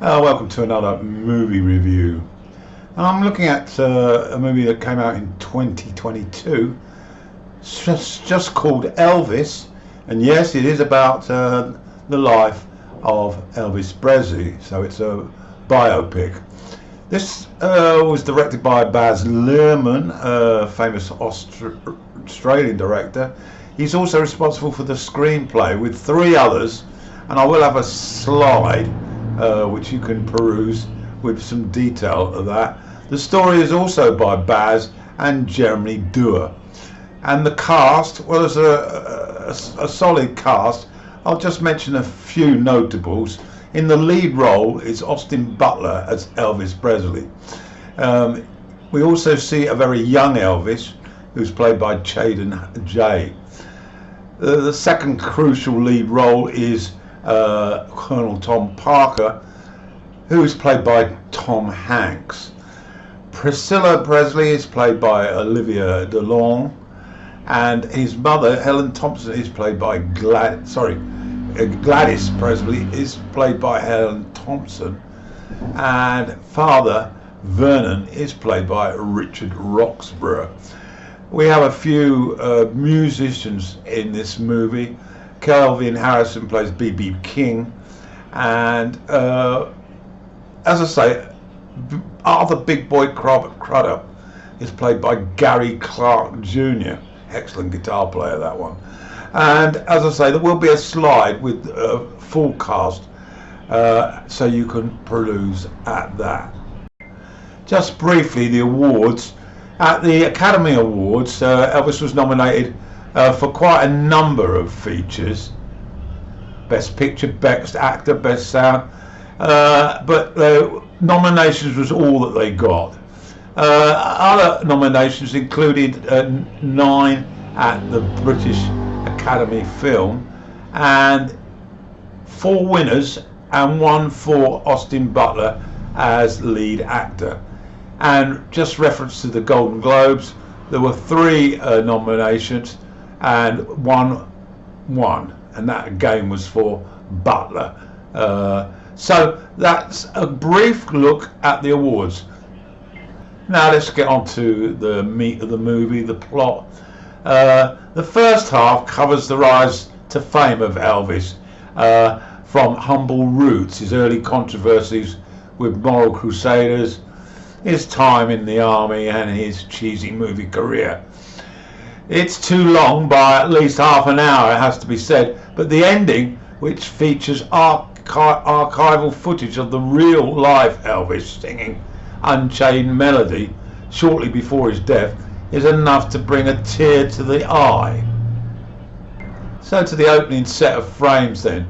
Welcome to another movie review. I'm looking at a movie that came out in 2022. It's just called Elvis, and yes, it is about the life of Elvis Presley, so it's a biopic. This was directed by Baz Luhrmann, a famous Australian director. He's also responsible for the screenplay with three others, and I will have a slide which you can peruse with some detail of that. The story is also by Baz and Jeremy Dewar. And the cast, well, there's a solid cast. I'll just mention a few notables. In the lead role is Austin Butler as Elvis Presley. We also see a very young Elvis, who's played by Chaden Jay. The second crucial lead role is Colonel Tom Parker, who is played by Tom Hanks. Priscilla Presley is played by Olivia DeLong, and his mother, Helen Thompson, is played by Gladys Presley is played by Helen Thompson, and father Vernon is played by Richard Roxburgh. We have a few musicians in this movie. Kelvin Harrison plays B.B. King, and as I say, Arthur Big Boy Crudup is played by Gary Clark Jr. Excellent guitar player, that one. And as I say, there will be a slide with full cast, so you can peruse at that. Just briefly, the awards. At the Academy Awards, Elvis was nominated for quite a number of features: Best Picture, Best Actor, Best Sound, but nominations was all that they got. Other nominations included 9 at the British Academy Film, and 4 winners and 1 for Austin Butler as lead actor. And just reference to the Golden Globes, there were 3 nominations and 1 won, and that again was for Butler. So that's a brief look at the awards. Now let's get on to the meat of the movie, the plot. The first half covers the rise to fame of Elvis, from humble roots, his early controversies with moral crusaders, his time in the army, and his cheesy movie career. It's too long by at least half an hour, it has to be said, but the ending, which features archival footage of the real life Elvis singing Unchained Melody shortly before his death, is enough to bring a tear to the eye. So to the opening set of frames then,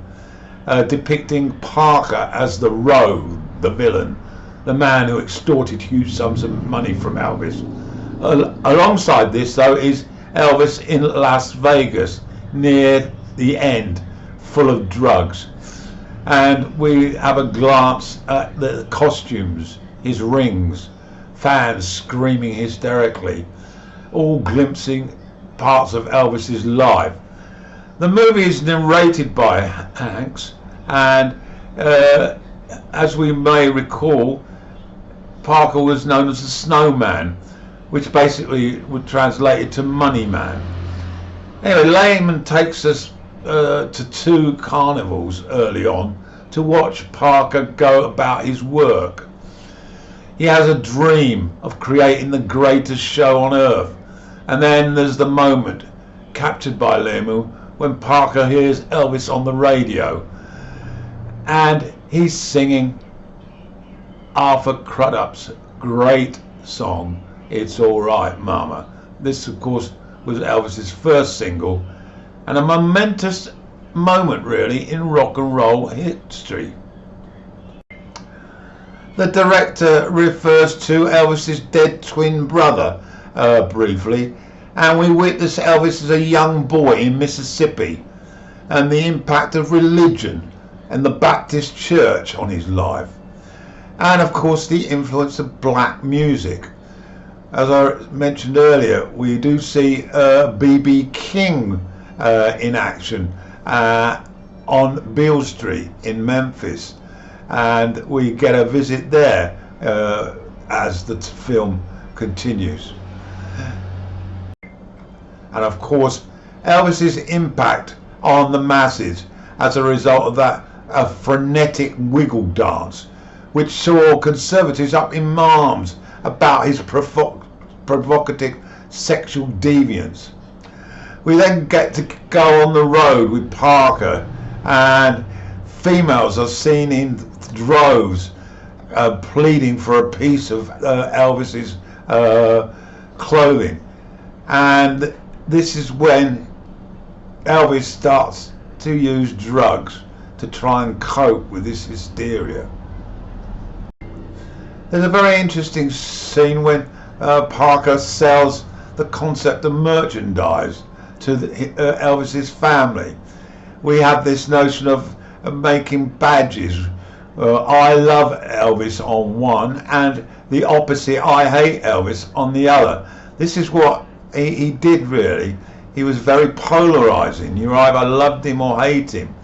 depicting Parker as the rogue, the villain, the man who extorted huge sums of money from Elvis. Alongside this though is Elvis in Las Vegas near the end, full of drugs, and we have a glance at the costumes, his rings, fans screaming hysterically, all glimpsing parts of Elvis's life. The movie is narrated by Hanks, and as we may recall, Parker was known as the Snowman, which basically would translate it to Money Man. Anyway, Lehman takes us to 2 carnivals early on to watch Parker go about his work. He has a dream of creating the greatest show on earth, and then there's the moment captured by Lehman when Parker hears Elvis on the radio, and he's singing Arthur Crudup's great song, It's Alright Mama. This of course was Elvis's first single, and a momentous moment really in rock and roll history. The director refers to Elvis's dead twin brother briefly, and we witness Elvis as a young boy in Mississippi and the impact of religion and the Baptist church on his life, and of course the influence of black music. As I mentioned earlier, we do see B.B. King in action on Beale Street in Memphis, and we get a visit there as the film continues. And of course, Elvis's impact on the masses as a result of that frenetic wiggle dance, which saw conservatives up in arms about his provocative sexual deviance. We then get to go on the road with Parker, and females are seen in droves pleading for a piece of Elvis's clothing. And this is when Elvis starts to use drugs to try and cope with this hysteria. There's a very interesting scene when Parker sells the concept of merchandise to Elvis's family. We have this notion of making badges. I love Elvis on one, and the opposite, I hate Elvis, on the other. This is what he did really. He was very polarizing. You either loved him or hate him.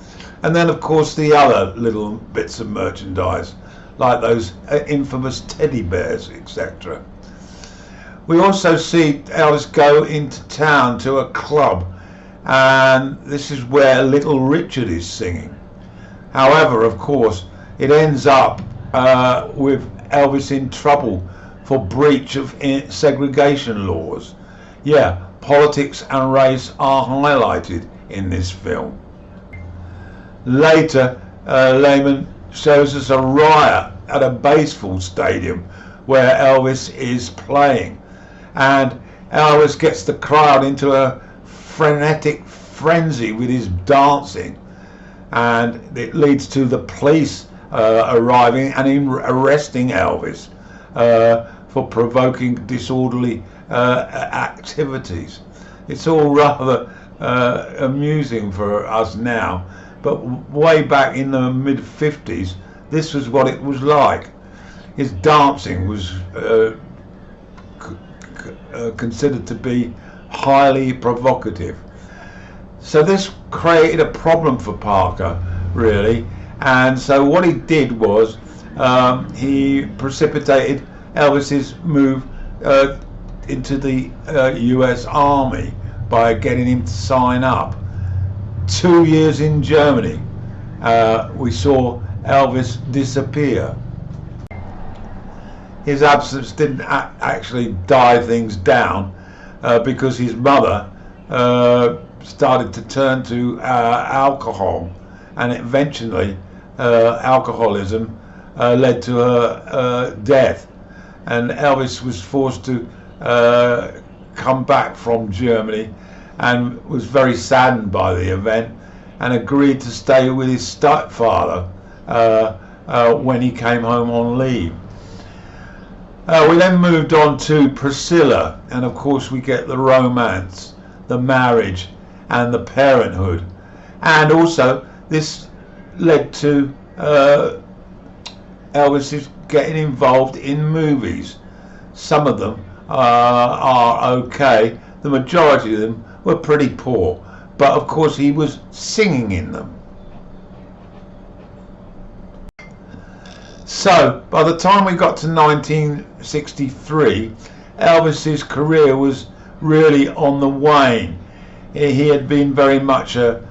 And then of course the other little bits of merchandise, like those infamous teddy bears, etc. We also see Elvis go into town to a club, and this is where Little Richard is singing. However, of course, it ends up with Elvis in trouble for breach of segregation laws. Yeah, politics and race are highlighted in this film. Later, Lehman shows us a riot at a baseball stadium where Elvis is playing, and Elvis gets the crowd into a frenetic frenzy with his dancing, and it leads to the police arriving and him arresting Elvis for provoking disorderly activities. It's all rather amusing for us now, but way back in the mid-50s, this was what it was like. His dancing was considered to be highly provocative. So this created a problem for Parker, really, and so what he did was he precipitated Elvis's move into the US Army by getting him to sign up. 2 years in Germany, we saw Elvis disappear. His absence didn't actually die things down because his mother started to turn to alcohol, and eventually alcoholism led to her death, and Elvis was forced to come back from Germany and was very saddened by the event and agreed to stay with his stepfather when he came home on leave. We then moved on to Priscilla, and of course we get the romance, the marriage and the parenthood, and also this led to Elvis getting involved in movies. Some of them are okay, the majority of them were pretty poor, but of course he was singing in them. So by the time we got to 1963, Elvis's career was really on the wane. He had been very much a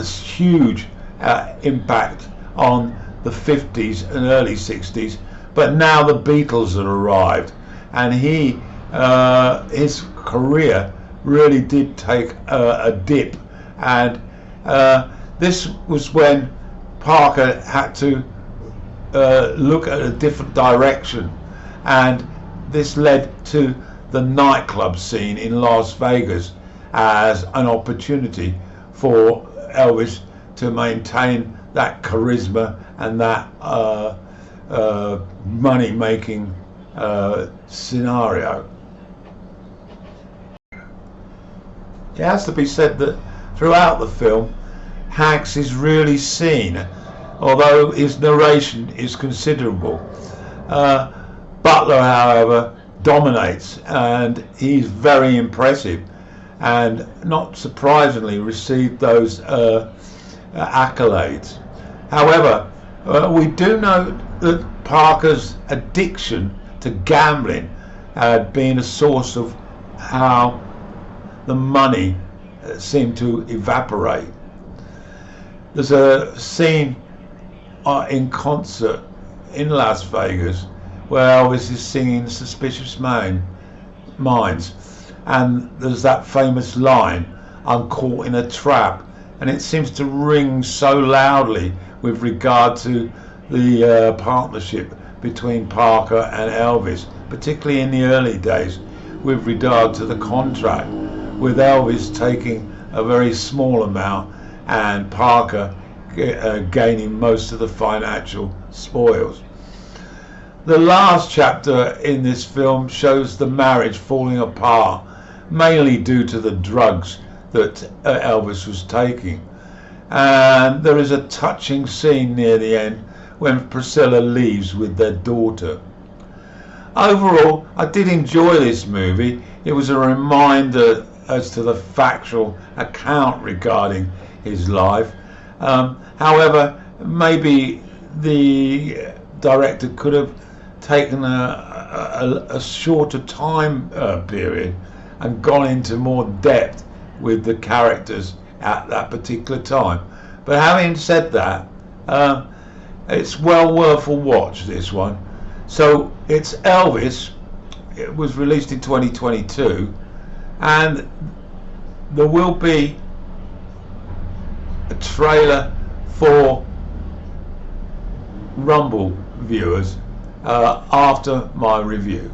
huge impact on the 50s and early 60s, but now the Beatles had arrived, and his career really did take a dip, and this was when Parker had to look at a different direction, and this led to the nightclub scene in Las Vegas as an opportunity for Elvis to maintain that charisma and that money-making scenario. It has to be said that throughout the film, Hanks is really seen, although his narration is considerable. Butler, however, dominates, and he's very impressive, and not surprisingly received those accolades. However, We do know that Parker's addiction to gambling had been a source of how the money seemed to evaporate. There's a scene in concert in Las Vegas where Elvis is singing Suspicious Minds, and there's that famous line, "I'm caught in a trap," and it seems to ring so loudly with regard to the partnership between Parker and Elvis, particularly in the early days, with regard to the contract, with Elvis taking a very small amount and Parker gaining most of the financial spoils. The last chapter in this film shows the marriage falling apart, mainly due to the drugs that Elvis was taking. And there is a touching scene near the end when Priscilla leaves with their daughter. Overall, I did enjoy this movie. It was a reminder as to the factual account regarding his life. However, maybe the director could have taken a shorter time period and gone into more depth with the characters at that particular time. But having said that, it's well worth a watch, this one. So it's Elvis. It was released in 2022, and there will be a trailer for Rumble viewers after my review.